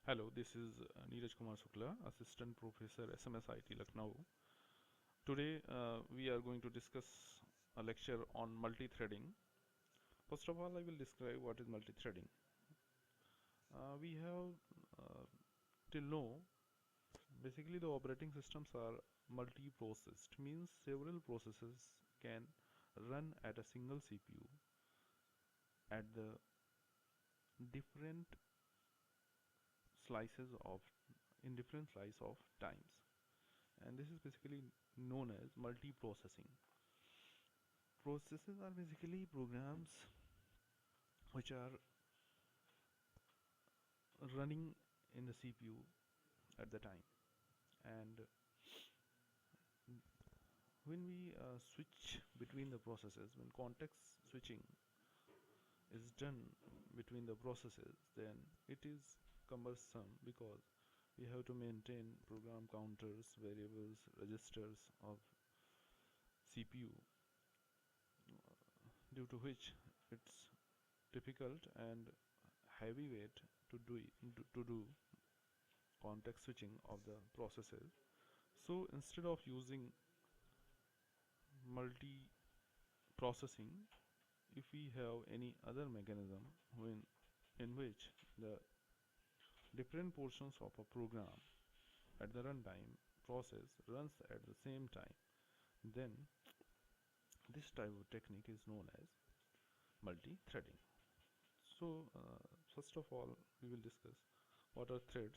Hello, this is Neeraj Kumar Sukla, Assistant Professor, SMSIT, Lucknow. Today we are going to discuss a lecture on multithreading. First of all, I will describe what is multithreading. We have till now, basically the operating systems are multi-processed, means several processes can run at a single CPU at the different slices of in different slice of times, and this is basically known as multiprocessing. Processes are basically programs which are running in the CPU at the time, and when we switch between the processes, when context switching is done between the processes, then it is cumbersome because we have to maintain program counters, variables, registers of CPU, due to which it's difficult and heavyweight to do context switching of the processes. So instead of using multi-processing, if we have any other mechanism in which the different portions of a program at the runtime process runs at the same time, then this type of technique is known as multi-threading. So first of all, we will discuss what are threads.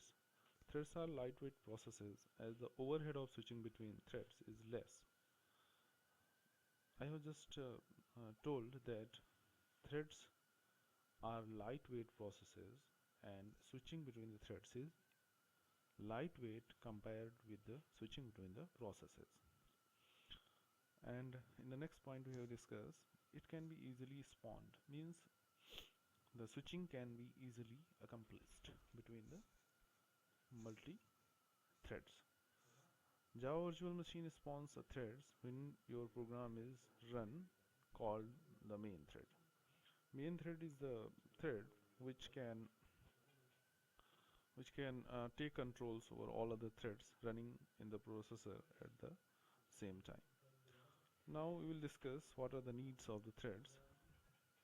Threads are lightweight processes as the overhead of switching between threads is less. I have just told that threads are lightweight processes and switching between the threads is lightweight compared with the switching between the processes. And in the next point we have discussed, it can be easily spawned, means the switching can be easily accomplished between the multi threads. Java Virtual Machine spawns a threads when your program is run, called the main thread. Main thread is the thread which can take controls over all other threads running in the processor at the same time. Now we will discuss what are the needs of the threads.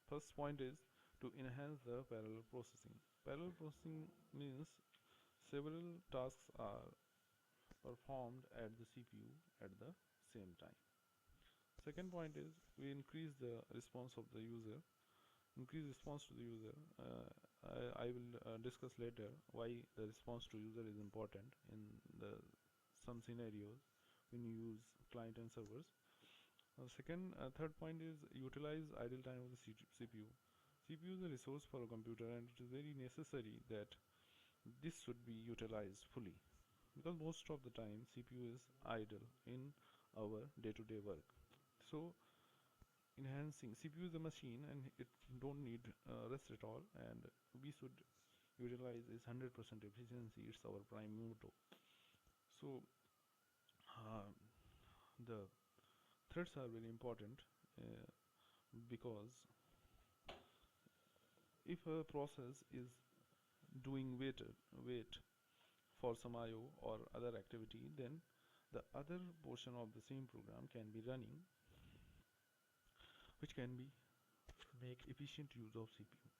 First point is to enhance the parallel processing. Parallel processing means several tasks are performed at the CPU at the same time. Second point is we increase the response of the user. Increase response to the user. I will discuss later why the response to user is important in some scenarios when you use client and servers. Third point is utilize idle time of the CPU. CPU is a resource for a computer, and it is very necessary that this should be utilized fully, because most of the time CPU is idle in our day-to-day work. So enhancing CPU is a machine and it don't need rest at all, and we should utilize is 100% efficiency. It's our prime motto. So the threads are very important because if a process is doing wait for some IO or other activity, then the other portion of the same program can be running, which can be make efficient use of CPU.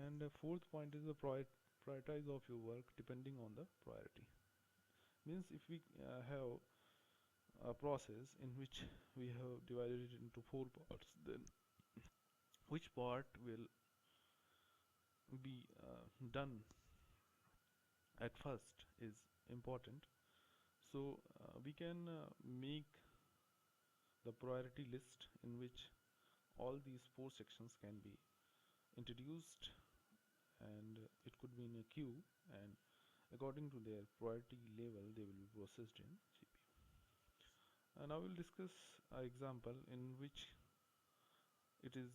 And the fourth point is the prioritize of your work depending on the priority. Means if we have a process in which we have divided it into 4 parts, then which part will be done at first is important. So we can make the priority list in which all these 4 sections can be introduced, and it could be in a queue, and according to their priority level they will be processed in CPU. And I will discuss an example in which it is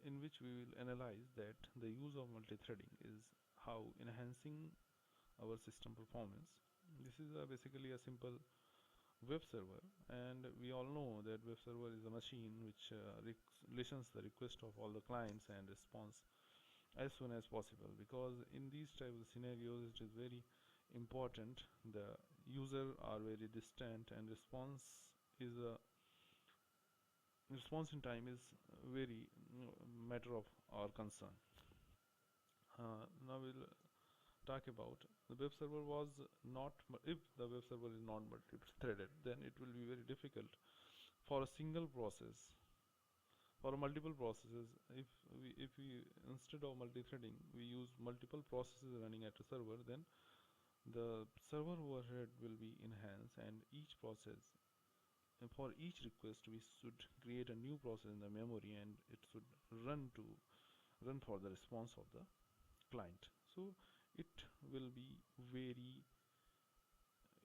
in which we will analyze that the use of multithreading is how enhancing our system performance. This is basically a simple web server, and we all know that web server is a machine which listens the request of all the clients and responds as soon as possible, because in these type of scenarios it is very important. The user are very distant and response in time is very matter of our concern. Now we'll talk about the web server was not if the web server is not multi-threaded, then it will be very difficult for a single process, for multiple processes. If we instead of multi-threading we use multiple processes running at a server, then the server overhead will be enhanced, and each process, and for each request we should create a new process in the memory, and it should run for the response of the client. So it will be very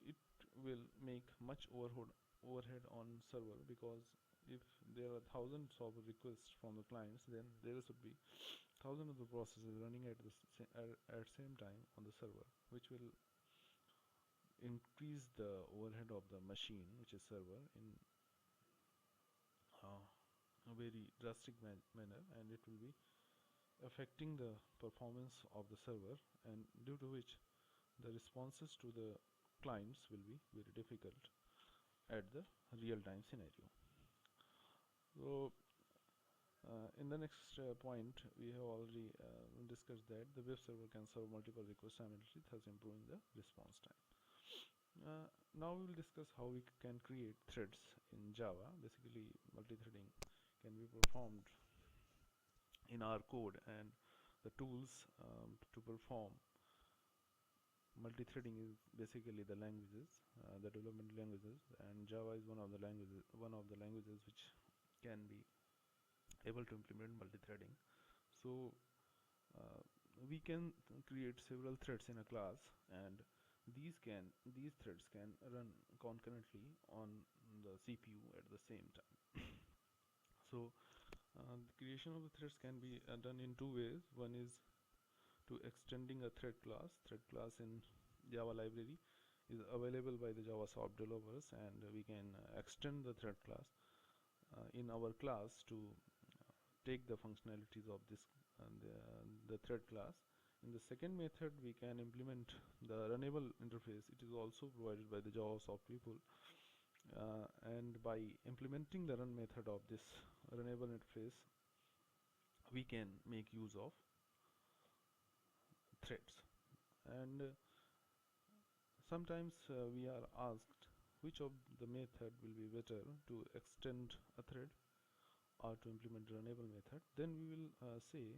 it will make much overhead on server, because if there are thousands of requests from the clients, then there should be thousands of the processes running at same time on the server, which will increase the overhead of the machine, which is server, in a very drastic manner, and it will be affecting the performance of the server, and due to which the responses to the clients will be very difficult at the real-time scenario. So in the next point, we have already discussed that the web server can serve multiple requests simultaneously, thus improving the response time. Now we will discuss how we can create threads in Java. Basically, multi-threading can be performed in our code, and the tools to perform multi-threading is basically the languages, the development languages, and Java is one of the languages which can be able to implement multi-threading. So we can create several threads in a class, and these threads can run concurrently on the CPU at the same time. So the creation of the threads can be done in two ways. One is to extending a thread class. Thread class in Java library is available by the JavaSoft developers, and we can extend the thread class in our class to take the functionalities of this the thread class. In the second method, we can implement the runnable interface. It is also provided by the JavaSoft people, and by implementing the run method of this runnable interface, we can make use of threads. And sometimes we are asked which of the method will be better, to extend a thread or to implement the runnable method. Then we will say,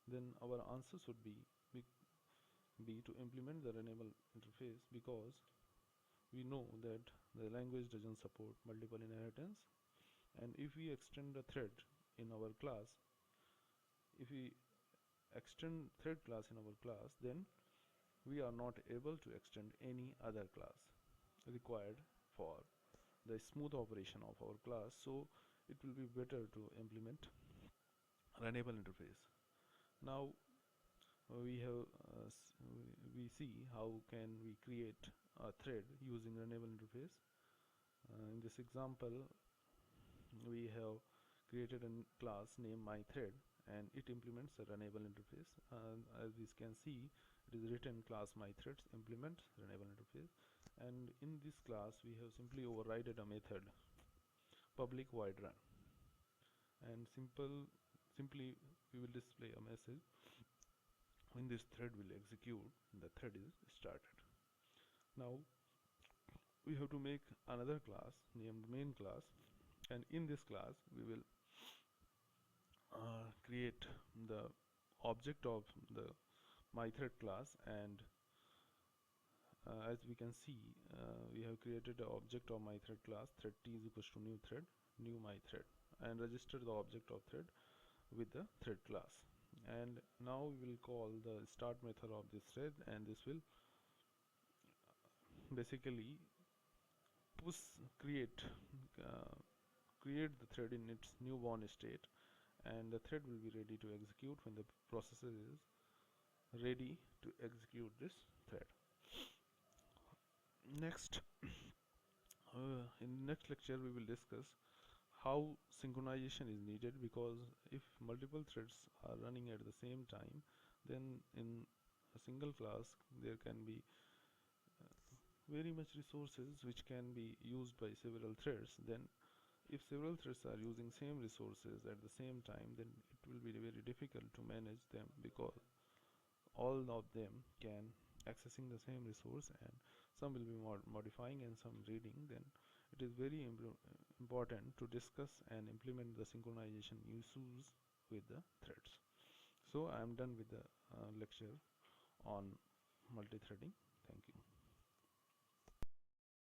then our answer should be to implement the runnable interface, because we know that the language doesn't support multiple inheritance, and if we extend the thread in our class, if we extend thread class in our class, then we are not able to extend any other class required for the smooth operation of our class. So it will be better to implement runnable interface. Now we see how can we create a thread using runnable interface. In this example, we have created a class named myThread, and it implements a runnable interface. As we can see, it is written class mythreads implement runnable interface, and in this class we have simply overridden a method public void run, and simply we will display a message when this thread will execute. The thread is started. Now we have to make another class named main class, and in this class we will create the object of the mythread class, and as we can see, we have created the object of mythread class. Thread t is equals to new thread, new mythread, and register the object of thread with the thread class. And now we will call the start method of this thread, and this will basically create the thread in its newborn state, and the thread will be ready to execute when the processor is ready to execute this thread. Next, in the next lecture we will discuss how synchronization is needed, because if multiple threads are running at the same time, then in a single class there can be very much resources which can be used by several threads. Then if several threads are using same resources at the same time, then it will be very difficult to manage them, because all of them can accessing the same resource, and some will be modifying and some reading. Then it is very important to discuss and implement the synchronization issues with the threads. So I am done with the lecture on multithreading.